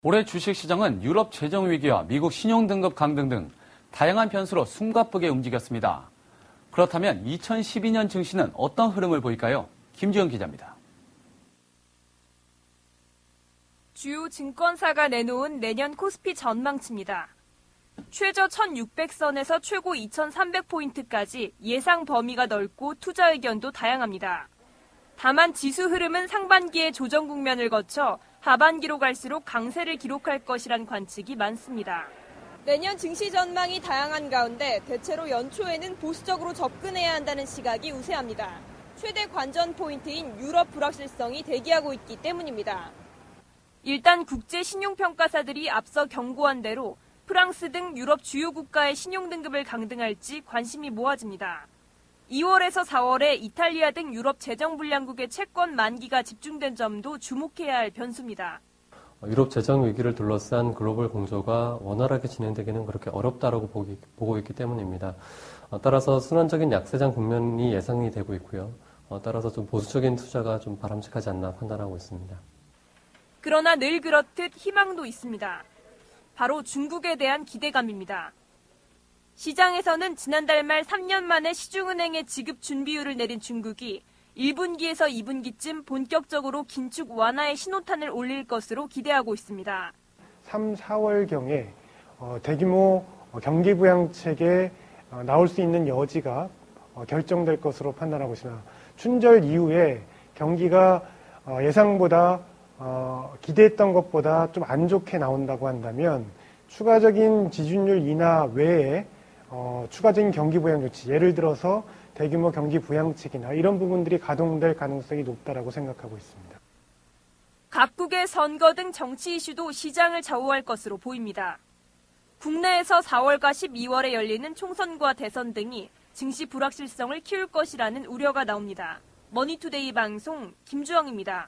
올해 주식시장은 유럽 재정 위기와 미국 신용등급 강등 등 다양한 변수로 숨가쁘게 움직였습니다. 그렇다면 2012년 증시는 어떤 흐름을 보일까요? 김지영 기자입니다. 주요 증권사가 내놓은 내년 코스피 전망치입니다. 최저 1600선에서 최고 2300포인트까지 예상 범위가 넓고 투자 의견도 다양합니다. 다만 지수 흐름은 상반기에 조정 국면을 거쳐 하반기로 갈수록 강세를 기록할 것이란 관측이 많습니다. 내년 증시 전망이 다양한 가운데 대체로 연초에는 보수적으로 접근해야 한다는 시각이 우세합니다. 최대 관전 포인트인 유럽 불확실성이 대기하고 있기 때문입니다. 일단 국제 신용평가사들이 앞서 경고한 대로 프랑스 등 유럽 주요 국가의 신용등급을 강등할지 관심이 모아집니다. 2월에서 4월에 이탈리아 등 유럽 재정불량국의 채권 만기가 집중된 점도 주목해야 할 변수입니다. 유럽 재정 위기를 둘러싼 글로벌 공조가 원활하게 진행되기는 그렇게 어렵다고 보고 있기 때문입니다. 따라서 순환적인 약세장 국면이 예상이 되고 있고요. 따라서 좀 보수적인 투자가 좀 바람직하지 않나 판단하고 있습니다. 그러나 늘 그렇듯 희망도 있습니다. 바로 중국에 대한 기대감입니다. 시장에서는 지난달 말 3년 만에 시중은행의 지급 준비율을 내린 중국이 1분기에서 2분기쯤 본격적으로 긴축 완화의 신호탄을 올릴 것으로 기대하고 있습니다. 3, 4월경에 대규모 경기 부양책에 나올 수 있는 여지가 결정될 것으로 판단하고 있습니다. 춘절 이후에 경기가 예상보다 기대했던 것보다 좀 안 좋게 나온다고 한다면 추가적인 지준율 인하 외에 추가적인 경기 부양 조치, 예를 들어서 대규모 경기 부양책이나 이런 부분들이 가동될 가능성이 높다라고 생각하고 있습니다. 각국의 선거 등 정치 이슈도 시장을 좌우할 것으로 보입니다. 국내에서 4월과 12월에 열리는 총선과 대선 등이 증시 불확실성을 키울 것이라는 우려가 나옵니다. 머니투데이 방송 김주영입니다.